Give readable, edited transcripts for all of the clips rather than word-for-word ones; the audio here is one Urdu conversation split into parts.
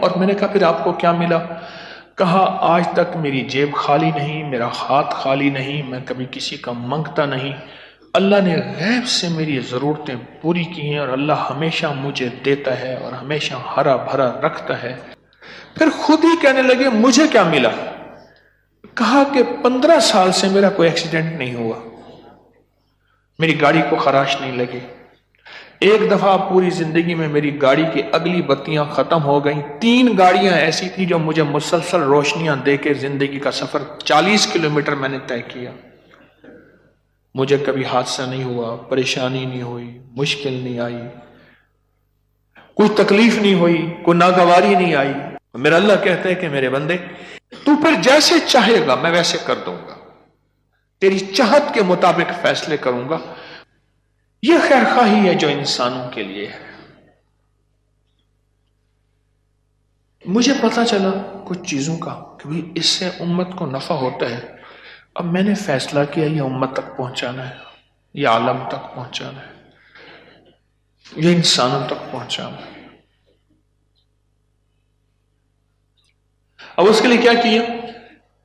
اور میں نے کہا پھر آپ کو کیا ملا؟ کہا آج تک میری جیب خالی نہیں، میرا ہاتھ خالی نہیں، میں کبھی کسی کا منگتا نہیں، اللہ نے غیب سے میری ضرورتیں پوری کی ہیں، اور اللہ ہمیشہ مجھے دیتا ہے اور ہمیشہ ہرا بھرا رکھتا ہے۔ پھر خود ہی کہنے لگے مجھے کیا ملا؟ کہا کہ 15 سال سے میرا کوئی ایکسیڈنٹ نہیں ہوا، میری گاڑی کو خراش نہیں لگی، ایک دفعہ پوری زندگی میں میری گاڑی کی اگلی بتیاں ختم ہو گئیں، 3 گاڑیاں ایسی تھی جو مجھے مسلسل روشنیاں دے کے زندگی کا سفر 40 کلومیٹر میں نے طے کیا، مجھے کبھی حادثہ نہیں ہوا، پریشانی نہیں ہوئی، مشکل نہیں آئی، کوئی تکلیف نہیں ہوئی، کوئی ناگواری نہیں آئی۔ میرا اللہ کہتا ہے کہ میرے بندے تو پھر جیسے چاہے گا میں ویسے کر دوں گا، تیری چاہت کے مطابق فیصلے کروں گا۔ یہ خیر خواہی ہے جو انسانوں کے لیے ہے۔ مجھے پتا چلا کچھ چیزوں کا کہ بھی اس سے امت کو نفع ہوتا ہے، اب میں نے فیصلہ کیا یہ امت تک پہنچانا ہے، یہ عالم تک پہنچانا ہے، یہ انسانوں تک پہنچانا ہے۔ اب اس کے لیے کیا کیا؟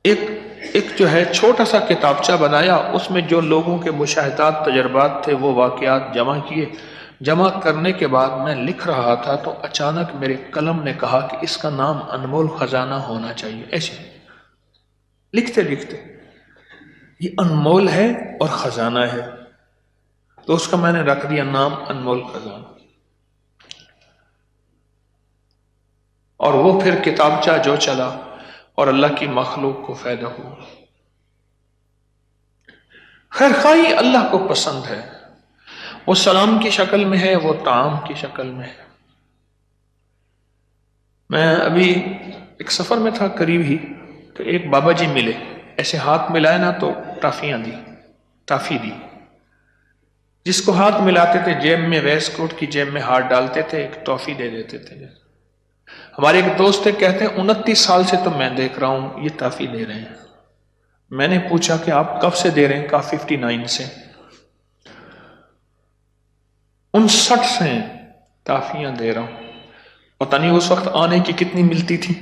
ایک جو ہے چھوٹا سا کتابچہ بنایا، اس میں جو لوگوں کے مشاہدات تجربات تھے وہ واقعات جمع کیے۔ جمع کرنے کے بعد میں لکھ رہا تھا تو اچانک میرے قلم نے کہا کہ اس کا نام انمول خزانہ ہونا چاہیے۔ ایسے لکھتے لکھتے یہ انمول ہے اور خزانہ ہے، تو اس کا میں نے رکھ دیا نام انمول خزانہ، اور وہ پھر کتابچہ جو چلا اور اللہ کی مخلوق کو فائدہ ہوا۔ خیر خواہی اللہ کو پسند ہے، وہ سلام کی شکل میں ہے، وہ طعام کی شکل میں ہے۔ میں ابھی ایک سفر میں تھا قریب ہی، تو ایک بابا جی ملے، ایسے ہاتھ ملائے نا تو ٹافی دی، جس کو ہاتھ ملاتے تھے جیب میں ویسٹ کوٹ کی جیب میں ہاتھ ڈالتے تھے، ایک ٹافی دے دیتے تھے۔ ہمارے ایک دوست تھے، کہتے ہیں 29 سال سے تو میں دیکھ رہا ہوں یہ ٹافی دے رہے ہیں۔ میں نے پوچھا کہ آپ کب سے دے رہے ہیں؟ کہا 59 سے، 59 سے ٹافیاں دے رہا ہوں۔ پتہ نہیں اس وقت آنے کی کتنی ملتی تھی،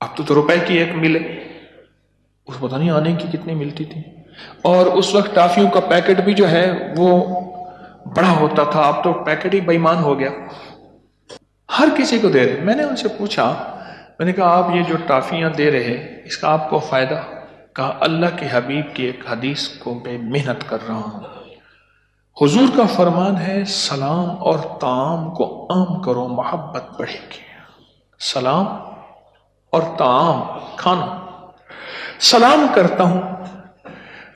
اب تو روپے کی ایک ملے، اس پتہ نہیں آنے کی کتنی ملتی تھی۔ اور اس وقت ٹافیوں کا پیکٹ بھی جو ہے وہ بڑا ہوتا تھا، اب تو پیکٹ ہی بے ایمان ہو گیا، ہر کسی کو دے رہے۔ میں نے ان سے پوچھا، میں نے کہا آپ یہ جو ٹافیاں دے رہے اس کا آپ کو فائدہ؟ کہا اللہ کے حبیب کی ایک حدیث کو میں محنت کر رہا ہوں، حضور کا فرمان ہے سلام اور طعام کو عام کرو محبت بڑھے گی۔ سلام اور طعام، کھانا، سلام کرتا ہوں،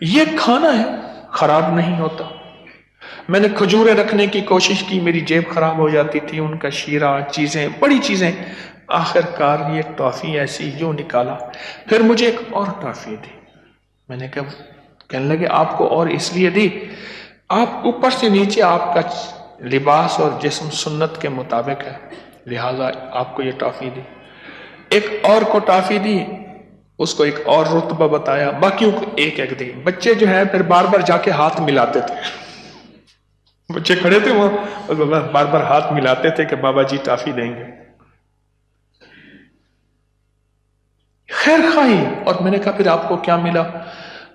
یہ کھانا ہے، خراب نہیں ہوتا۔ میں نے کھجوریں رکھنے کی کوشش کی، میری جیب خراب ہو جاتی تھی، ان کا شیرہ، چیزیں، بڑی چیزیں، آخر کار یہ ایک ٹافی ایسی جو نکالا۔ پھر مجھے ایک اور ٹافی دی، میں نے کہنے لگے آپ کو اور اس لیے دی، آپ اوپر سے نیچے آپ کا لباس اور جسم سنت کے مطابق ہے، لہذا آپ کو یہ ٹافی دی۔ ایک اور کو ٹافی دی، اس کو ایک اور رتبہ بتایا، باقیوں کو ایک ایک دی۔ بچے جو ہے پھر بار بار جا کے ہاتھ ملاتے تھے، بچے کھڑے تھے وہاں، بار بار ہاتھ ملاتے تھے کہ بابا جی ٹافی دیں گے۔ خیر خواہی، اور میں نے کہا پھر آپ کو کیا ملا؟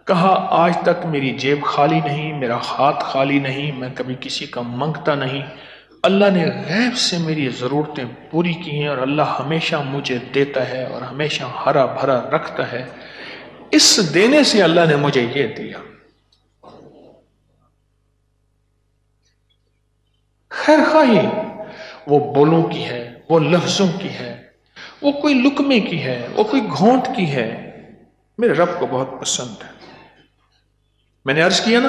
کہا آج تک میری جیب خالی نہیں، میرا ہاتھ خالی نہیں، میں کبھی کسی کا منگتا نہیں، اللہ نے غیب سے میری ضرورتیں پوری کی ہیں، اور اللہ ہمیشہ مجھے دیتا ہے اور ہمیشہ ہرا بھرا رکھتا ہے۔ اس دینے سے اللہ نے مجھے یہ دیا۔ خیر خواہی وہ بولوں کی ہے، وہ لفظوں کی ہے، وہ کوئی لقمے کی ہے، وہ کوئی گھونٹ کی ہے، میرے رب کو بہت پسند ہے۔ میں نے عرض کیا نا،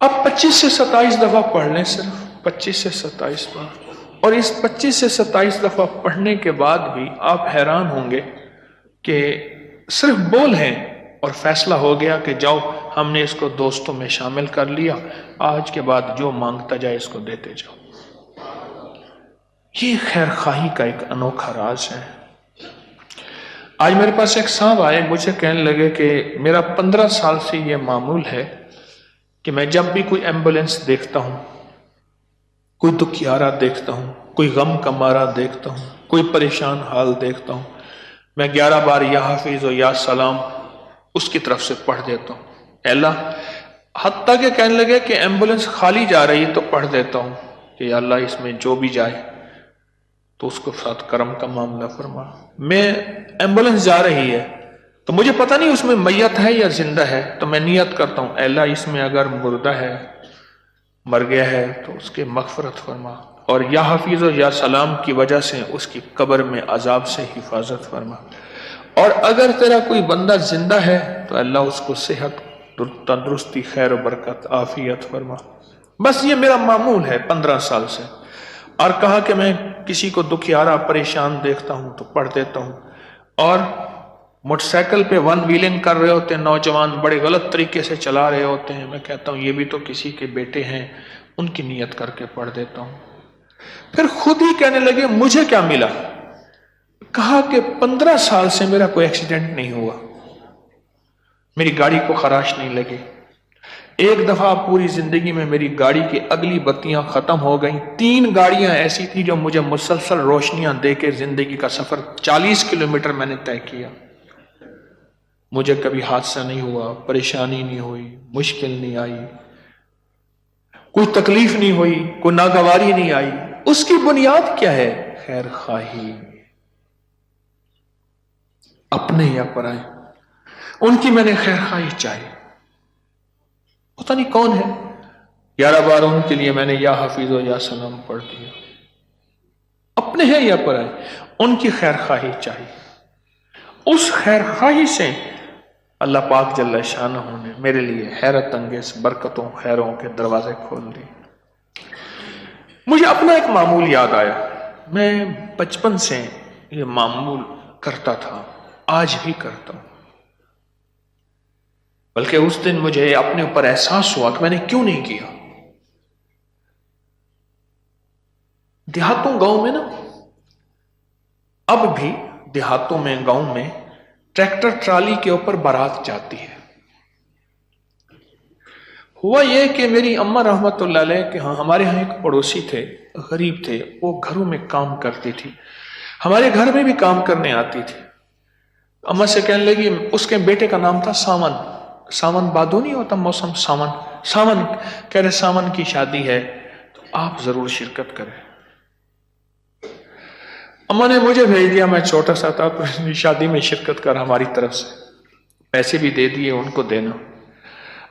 اب 25 سے 27 دفعہ پڑھ لیں، صرف 25 سے 27 بار، اور اس 25 سے 27 دفعہ پڑھنے کے بعد بھی آپ حیران ہوں گے کہ صرف بول ہیں اور فیصلہ ہو گیا کہ جاؤ ہم نے اس کو دوستوں میں شامل کر لیا، آج کے بعد جو مانگتا جائے اس کو دیتے جاؤ۔ یہ خیر خواہی کا ایک انوکھا راز ہے۔ آج میرے پاس ایک صاحب آئے، مجھے کہنے لگے کہ میرا 15 سال سے یہ معمول ہے کہ میں جب بھی کوئی ایمبولینس دیکھتا ہوں کوئی دکھیارا دیکھتا ہوں، کوئی غم کا مارا دیکھتا ہوں، کوئی پریشان حال دیکھتا ہوں، میں 11 بار یا حافظ و یا سلام اس کی طرف سے پڑھ دیتا ہوں۔ اے اللہ، حتیٰ کہ کہنے لگے کہ ایمبولنس خالی جا رہی تو پڑھ دیتا ہوں کہ یا اللہ اس میں جو بھی جائے تو اس کو ساتھ کرم کا معاملہ فرما۔ میں ایمبولنس جا رہی ہے تو مجھے پتہ نہیں اس میں میت ہے یا زندہ ہے، تو میں نیت کرتا ہوں اے اللہ اس میں اگر مردہ ہے، مر گیا ہے تو اس کے مغفرت فرما، اور یا حافظ و یا سلام کی وجہ سے اس کی قبر میں عذاب سے حفاظت فرما، اور اگر تیرا کوئی بندہ زندہ ہے تو اللہ اس کو صحت، تندرستی، خیر و برکت، عافیت فرما۔ بس یہ میرا معمول ہے 15 سال سے۔ اور کہا کہ میں کسی کو دکھیارا پریشان دیکھتا ہوں تو پڑھ دیتا ہوں، اور موٹر سائیکل پہ ون ویلنگ کر رہے ہوتے ہیں نوجوان، بڑے غلط طریقے سے چلا رہے ہوتے ہیں، میں کہتا ہوں یہ بھی تو کسی کے بیٹے ہیں، ان کی نیت کر کے پڑھ دیتا ہوں۔ پھر خود ہی کہنے لگے مجھے کیا ملا؟ کہا کہ 15 سال سے میرا کوئی ایکسیڈنٹ نہیں ہوا، میری گاڑی کو خراش نہیں لگی، ایک دفعہ پوری زندگی میں میری گاڑی کی اگلی بتیاں ختم ہو گئیں، 3 گاڑیاں ایسی تھی جو مجھے مسلسل روشنیاں دے کے زندگی کا سفر 40 کلومیٹر میں نے طے کیا، مجھے کبھی حادثہ نہیں ہوا، پریشانی نہیں ہوئی، مشکل نہیں آئی، کوئی تکلیف نہیں ہوئی، کوئی ناگواری نہیں آئی۔ اس کی بنیاد کیا ہے؟ خیر خواہی، اپنے یا پرائے، ان کی میں نے خیر خواہی چاہی۔ پتہ نہیں کون ہے، 11 بار ان کے لیے میں نے یا حافظ و یا سلام پڑھ دیا، اپنے ہیں یا پرائے، ان کی خیر خواہی چاہیے۔ اس خیر خواہی سے اللہ پاک جل شانہ نے میرے لیے حیرت انگیز برکتوں، خیروں کے دروازے کھول دیے۔ مجھے اپنا ایک معمول یاد آیا، میں بچپن سے یہ معمول کرتا تھا، آج بھی کرتا ہوں، بلکہ اس دن مجھے اپنے اوپر احساس ہوا کہ میں نے کیوں نہیں کیا۔ دیہاتوں گاؤں میں نا، اب بھی دیہاتوں میں گاؤں میں ٹریکٹر ٹرالی کے اوپر بارات جاتی ہے۔ ہوا یہ کہ میری اماں رحمت اللہ علیہ کے ہاں، ہمارے ہاں ایک پڑوسی تھے، غریب تھے، وہ گھروں میں کام کرتی تھی، ہمارے گھر میں بھی کام کرنے آتی تھی۔ اماں سے کہنے لگی، اس کے بیٹے کا نام تھا ساون، ساون بادو نہیں ہوتا موسم، ساون، ساون کہہ رہے ساون کی شادی ہے تو آپ ضرور شرکت کریں۔ اماں نے مجھے بھیج دیا، میں چھوٹا سا تھا تو شادی میں شرکت کر، ہماری طرف سے پیسے بھی دے دیے، ان کو دینا۔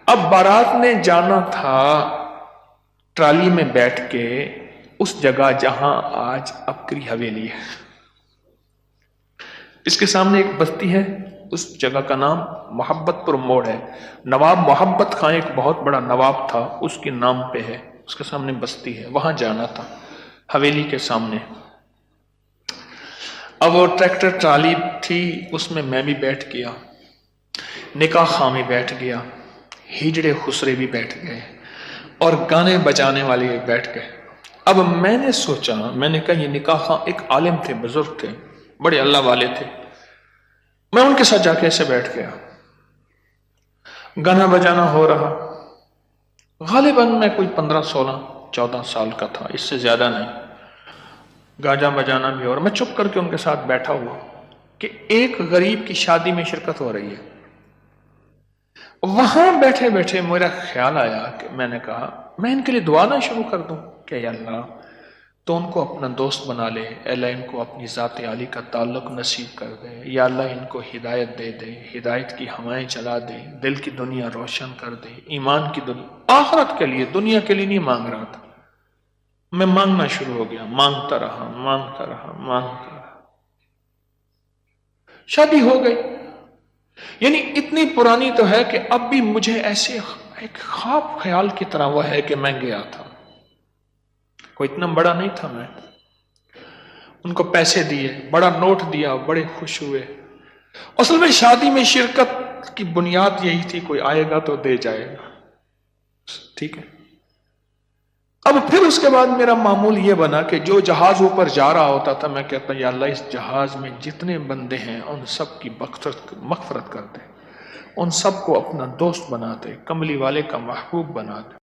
اب بارات نے جانا تھا ٹرالی میں بیٹھ کے اس جگہ جہاں آج عبقری حویلی ہے، اس کے سامنے ایک بستی ہے، اس جگہ کا نام محبت پور موڑ ہے، نواب محبت خان ایک بہت بڑا نواب تھا، اس کے نام پہ ہے، اس کے سامنے بستی ہے، وہاں جانا تھا حویلی کے سامنے۔ اب وہ ٹریکٹر ٹرالی تھی، اس میں بھی بیٹھ گیا، نکاح خواہ میں بیٹھ گیا، ہجڑے خسرے بھی بیٹھ گئے، اور گانے بجانے والے بھی بیٹھ گئے۔ اب میں نے سوچا، میں نے کہا یہ نکاح خواہ ایک عالم تھے، بزرگ تھے، بڑے اللہ والے تھے، میں ان کے ساتھ جا کے ایسے بیٹھ گیا، گانا بجانا ہو رہا، غالباً میں کوئی 15 16 14 سال کا تھا، اس سے زیادہ نہیں، گاجا بجانا بھی ہو رہا، میں چپ کر کے ان کے ساتھ بیٹھا ہوا کہ ایک غریب کی شادی میں شرکت ہو رہی ہے۔ وہاں بیٹھے بیٹھے میرا خیال آیا کہ میں نے کہا میں ان کے لیے دعا نہ شروع کر دوں کہ یا اللہ تو ان کو اپنا دوست بنا لے، اے اللہ ان کو اپنی ذات عالی کا تعلق نصیب کر دے، یا اللہ ان کو ہدایت دے دے، ہدایت کی ہوائیں چلا دے، دل کی دنیا روشن کر دے، ایمان کی دنیا، آخرت کے لیے، دنیا کے لیے نہیں مانگ رہا تھا، میں مانگنا شروع ہو گیا، مانگتا رہا مانگتا رہا مانگتا رہا، شادی ہو گئی۔ یعنی اتنی پرانی تو ہے کہ اب بھی مجھے ایسے ایک خواب خیال کی طرح وہ ہے کہ میں گیا تھا، کوئی اتنا بڑا نہیں تھا، میں ان کو پیسے دیے، بڑا نوٹ دیا، بڑے خوش ہوئے۔ اصل میں شادی میں شرکت کی بنیاد یہی تھی، کوئی آئے گا تو دے جائے گا، ٹھیک ہے۔ اب پھر اس کے بعد میرا معمول یہ بنا کہ جو جہاز اوپر جا رہا ہوتا تھا میں کہتا یا اللہ اس جہاز میں جتنے بندے ہیں ان سب کی مغفرت کر دے، ان سب کو اپنا دوست بنا دے، کملی والے کا محبوب بنا دے۔